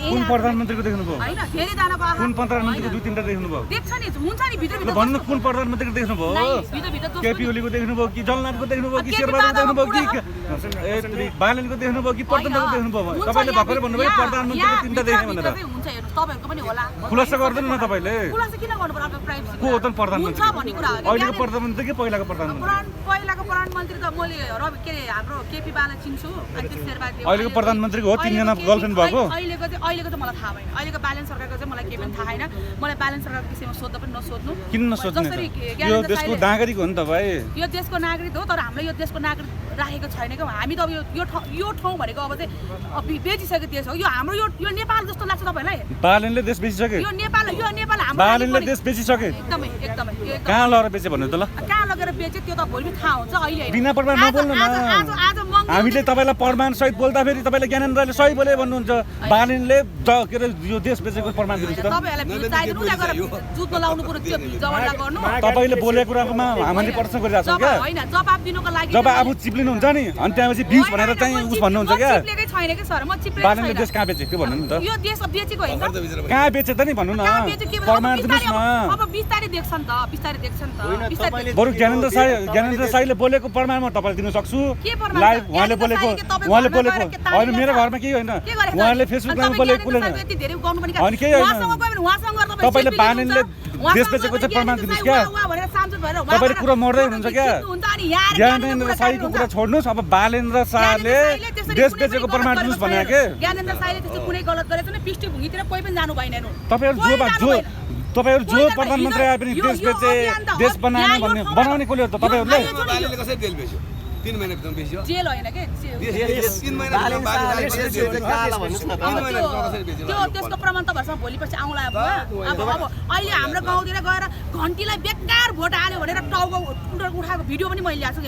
कुन प्रधानमन्त्रीको देख्नुभयो हैन धेरै जनाको आँखा कुन प्रधानमन्त्रीको दुई तीनटा देख्नुभयो देख्छ नि हुन्छ नि भित्र भित्र भन्नु कुन प्रधानमन्त्रीको देख्नुभयो भित्र भित्र केपी ओलीको देख्नुभयो कि जलनाथको देख्नुभयो कि शेरबहादुरको देख्नुभयो कि बालनको देख्नुभयो कि प्रधानको देख्नुभयो तपाईले भर्खरै भन्नुभयो प्रधानमन्त्रीको तीनटा देख्ने भनेर हुन्छ हेर्नु तपाईहरुको पनि होला खुलासा गर्दैन न तपाईले खुलासा किन गर्नु पर्यो आफ्नो प्राइभेसी को हो त प्रधानमन्त्री हुन्छ भन्ने कुरा हो अहिलेको प्रधानमन्त्री कि पहिलाको प्रधानमन्त्री पहिलाको प्रधानमन्त्री त मैले के रे हाम्रो केपी बाला चिन्छु अनि त्यो शेरबहादुर अहिलेको प्रधानमन्त्रीको हो तीनजना गर्लफ्रेन्ड भएको अहिलेको त मलाई थाहा भएन अहिलेको ब्यालेन्स सरकारको चाहिँ मलाई केही पनि थाहा छैन मलाई ब्यालेन्स सरकारको विषयमा सोध्दा पनि नसोध्नु किन नसोध्नु यो देशको नागरिक हो नि तपाई यो देशको नागरिक हो तर हामीले यो देशको नागरिक राखेको छैन के हामी त अब यो ठाउँ भनेको अब चाहिँ बेचिसकेको देश हो यो हाम्रो यो नेपाल जस्तो लाग्छ तपाईलाई बालनले देश बेचिसके यो नेपाल हाम्रो बालनले देश बेचिसके एकदमै कहाँ लगेर बेचे भन्नु त ल कहाँ लगेर बेचे त्यो त भोलि थाहा हुन्छ अहिले बिना प्रमाण नबोल्नु न हामीले तपाईलाई प्रमाण सहित बोल्दा फेरि तपाईले ज्ञानेन्द्रले सही बोले भन्नुहुन्छ बालनले के रे यो देश बेचेको प्रमाण दिनुहुन्छ त तपाईहरुलाई चाहिदिनु उला गरेर जुत्न लाउनु पर्यो त्यो जवानलाई गर्नु तपाईले बोलेको कुरामा हामीले प्रश्न गरिरहेछौँ क्या हैन जवाफ दिनुको लागि जब आफू चिप्लिनु हुन्छ नि अनि त्यसपछि भ्युज भनेर चाहिँ उस भन्नुहुन्छ क्या चिप्लेकै छैन के सर म चिप्लेकै बालनले देश कहाँ बेचे त्यो भन्नु नि त यो देश बेचेको हैन कहाँ बेचे त नि भन्नु न प्रमाण दिनुस् न अब बिस्तारै देख्छ नि त बिस्तारै बरु ज्ञानेन्द्र साईले बोलेको प्रमाणमा तपाईलाई दिन सक्छु लाइभ उहाँले बोलेको होइन मेरो घरमा केही होइन उहाँले फेसबुकमा बोलेको कुनै होइन केही होइन तपाईले बालनले देश बेचेको चाहिँ प्रमाण दिनुस् क्या तपाईले कुरा मर्दै हुनुहुन्छ क्या ज्ञानेन्द्र साईको कुरा छोड्नुस् अब बालेन्द्र शाहले देश बेचेको प्रमाण दिनुस् भने के ज्ञानेन्द्र साईले त्यस्तो कुनै गलत गरेछ नि पृष्ठभूमितिर कोही पनि जानु भएन तपाईहरु जो प्रधानमन्त्री आए पनि देश बेचे देश बनाएन भन्ने बनाउने कसले हो त तपाईहरुले बालनले कसरी जेल बेच्यो 3 महिना भित्र बेच्यो जेल होइन के 3 महिना त्यो त्यसको प्रमाण तपाईहरुसँग भोलि पछि आउँला अब अहिले हाम्रो गाउँतिर गएर घन्टीलाई बेकार भोट हाल्यो भनेर टाउको उठाएको भिडियो पनि मैले ल्याएको छु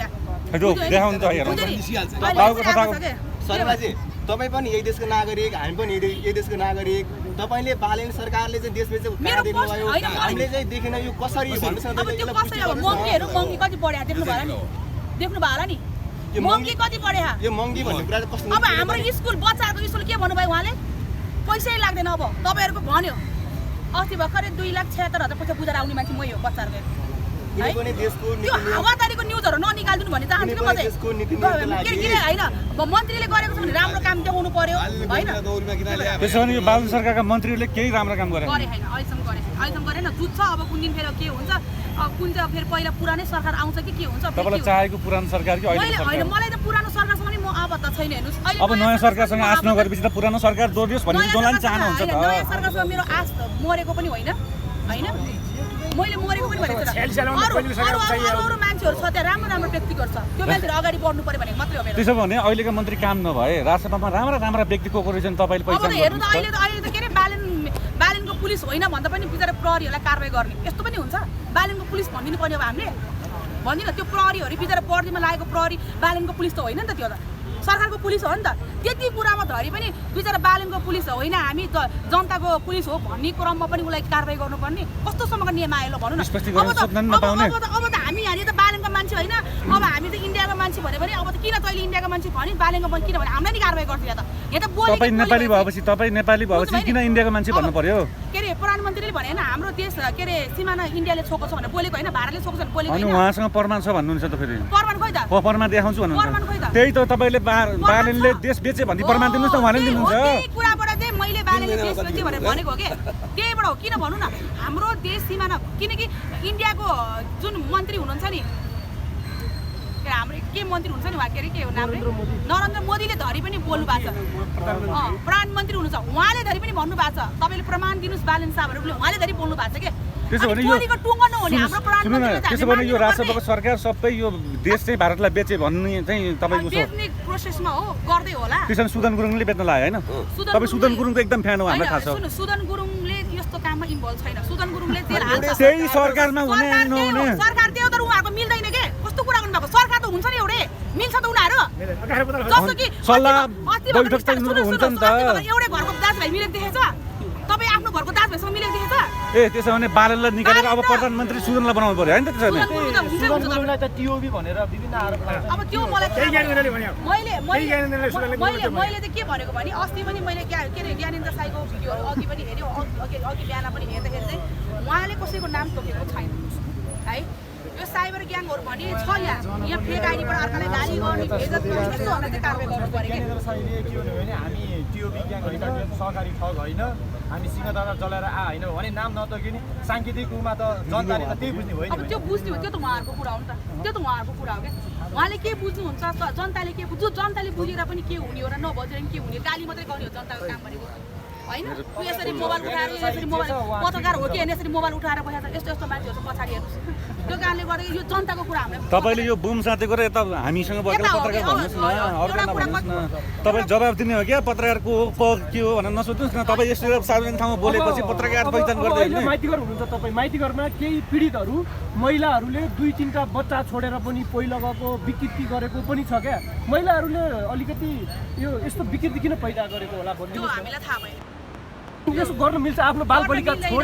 हेरौ देखाउनु त हेरौ बाउको कथाको सरबाजी तपाई पनि यही देशको नागरिक हामी पनि यही देशको नागरिक तपाईले बालन सरकारले चाहिँ देश बेचेको कहाँ देख्नु भयो हामीले चाहिँ देखेन यो कसरी भन्नुस् न तपाईले कसरी अब महँगी कति बढ्या देख्नु भयो होला नि महँगी कति बढ्या यो महँगी भन्ने कुरा चाहिँ कस्तो अब हाम्रो स्कुल बच्चाहरुको स्कुल के भन्नु भयो उहाँले पैसै लाग्दैन अब तपाईहरुको भन्यो अस्ति भर्खरै 2,76,000 पैसा बुझाएर आउने मान्छे मै हो बच्चाहरुको कुनै देशको त्यो हावादारीको न्युजहरु ननिकाल्दिनु भन्ने चाहन्छु के म चाहिँ के हैन मन्त्रीले गरेको छ भने राम्रो काम देखाउनु पर्यो हैन त्यसो भने यो बालन सरकारका मन्त्रीले केही राम्रो काम गरे हैन अहिलेसम्म गरेन जुत्छ अब कुन दिन फेरि के हुन्छ कुन चाहिँ फेरि पहिला पुरानै सरकार आउँछ कि हुन्छ तपाईलाई चाहेको पुरानो सरकार कि अहिले सरकार हैन मलाई त पुरानो सरकारसँग नि म अब त छैन हेर्नुस् अब नयाँ सरकारसँग आश नगरेपछि त पुरानो सरकार जोडियोस् भन्ने दोलन चाहनुहुन्छ त नयाँ सरकारसँग मेरो आश मरेको पनि होइन मैले मरेको पनि भनेको अरू मान्छेहरू छ त्यहाँ राम्रो व्यक्तिगत छ त्यो मान्छेहरू अगाडि बढ्नु पर्यो भनेको मात्रै हो मेरो त्यसो भने अहिलेका मन्त्री काम नभए राजसभामा राम्रा व्यक्ति को रहेछन् तपाईले पहिचान गर्नु हेर्नु त अहिले त के रे बालनको पुलिस होइन भन्दा पनि बिचारा प्रहरीहरूलाई कारबाही गर्ने यस्तो पनि हुन्छ बालनको पुलिस भनिदिनु पर्ने अब हामीले भन्दिन त्यो प्रहरीहरू बिचारा पर्दीमा लागेको प्रहरी बालनको पुलिस त होइन नि त त्यो त सरकारको पुलिस हो नि त त्यति कुरामा धरि पनि बिचारा बालनको पुलिस होइन हामी जनताको पुलिस हो भन्ने क्रममा पनि उसलाई कारबाही गर्नुपर्ने कस्तोसम्मको नियम आयो ल भन्नु न अब त हामी त बालनको मान्छे होइन अब हामी त इन्डियाको मान्छे भन्यो भने अब त किन तैँले इन्डियाको मान्छे भने बालनको मान्छे किन भने हामीलाई नि कारबाही गर्छ यहाँ त तपाईँ नेपाली भएपछि किन इन्डियाको मान्छे भन्नु पर्यो के रे प्रधानमन्त्रीले भने हैन हाम्रो देश के रे सीमाना इन्डियाले छोको छ भनेर बोलेको हैन भारतले छोको छ भनेर बोलेको हैन अनि उहाँसँग प्रमाण छ भन्नुहुन्छ त फेरि प्रमाण खोइ त प्रमाण देखाउँछु भन्नुहुन्छ त्यही त तपाईले बालनले देश बेचे भन्ने प्रमाण दिनुस् न उहाँले दिनुहुन्छ त्यही कुराबाट चाहिँ मैले बालनले देश बेचे भनेर भनेको हो के त्यहीबाट हो किन भन्नु न हाम्रो देश सीमाना किनकि इन्डियाको जुन मन्त्री हुनुहुन्छ नि हाम्रो के मन्त्री हुन्छ नि उहाँ के हो नाम नरेन्द्र मोदीले धरि पनि बोल्नु भएको छ प्रधानमन्त्री हुनुहुन्छ उहाँले धरि पनि भन्नु भएको छ तपाईले प्रमाण दिनुस् बालन साहबहरुले उहाँले धरि बोल्नु भएको छ के त्यसो भने यो राष्ट्रपतिको सरकार सबै यो देश चाहिँ भारतलाई बेचे भन्ने चाहिँ तपाईको बेच्ने प्रोसेसमा हो गर्दै होला त्यसैले सुदन गुरुङले बेच्न लाग्यो हैन तपाई सुदन गुरुङको एकदम फ्यान हो हामीलाई थाहा छ सुन सुदन गुरुङले यस्तो काममा इन्भल्भ छैन सुदन गुरुङले जेल हाल्छ त्यही सरकारमा हुने नहुने सरकार त्यो त उहाँको मिल्दैन के कस्तो कुरा गर्नु भएको सरकार त हुन्छ नि एउटै मिल्छ त उनीहरु जस्तो कि सल्लाह बैठक चाहिँ हुन्छ नि त एउटै घरको दाजुभाइ मिलेको देखेछ तपाई आफ्नो घरको दाजुभाइसँग मिलेको देखेछ ए त्यसो भने बालनलाई निकालेर अब प्रधानमन्त्री सुजनलाई बनाउनु पर्यो हैन त त्यसो भने सुगन गुरुङलाई त टिओबी भनेर विभिन्न आरोप लाग्छ अब त्यो मलाई त्यही ज्ञानेन्द्रले भन्यो मैले त के भनेको भने अस्ति पनि मैले के अरे ज्ञानेन्द्र साईको भिडियोहरू अघि पनि हेऱ्यो अघि बिहान पनि हेर्दाखेरि चाहिँ उहाँले कसैको नाम तोकेको छैन है यो साइबर ग्याङहरू भने छ यहाँ फेक आइडीबाट अर्कालाई गाली गर्ने बेइज्जत गर्ने त्यस्तोहरूलाई चाहिँ कारबाही गर्नु पर्यो क्या ज्ञानेन्द्र साईले के भन्यो भने हामी टिओबी ग्याङ होइन सहकारी ठग होइन हामी सिंहदरबार जलाएर होइन भने नाम नतोकिने साङ्केतिक रूपमा त जनताले त त्यही बुझ्ने भयो अब त्यो बुझ्ने हो त्यो त उहाँहरूको कुरा हो नि त त्यो त उहाँहरूको कुरा हो क्या उहाँले के बुझ्नुहुन्छ जनताले के जो जनताले बुझेर पनि के हुने हो र नबुझेर पनि के हुने गाली मात्रै गर्ने हो जनताको काम भनेको होइन यसरी मोबाइल उठाएर यसरी मोबाइल पत्रकार हो कि होइन यसरी मोबाइल उठाएर बसेको छ यस्तो यस्तो मान्छेहरू पछाडि हेर्नुहोस् त्यो कारणले गर्दा यो जनताको कुरा हामीले तपाईँले यो बुम साथेको र यता हामीसँग भएको पत्रकार भन्नुहोस् न अर्को भन्नुहोस् न तपाईँले जवाब दिने हो क्या पत्रकारको के हो भनेर नसोध्नुहोस् न तपाईँ यसरी सार्वजनिक ठाउँमा बोलेपछि पत्रकार पहिचान गर्दै होइन माइतीघर हुनुहुन्छ तपाईँ माइतीघरमा केही पीडितहरू महिलाहरूले 2-3टा बच्चा छोडेर पनि पहिला गएको विकृति गरेको पनि छ क्या महिलाहरूले अलिकति यो यस्तो विकृति किन पैदा गरेको होला त्यो हामीलाई थाहा भएन यसो गर्न मिल्छ आफ्नो बालबालिका छोड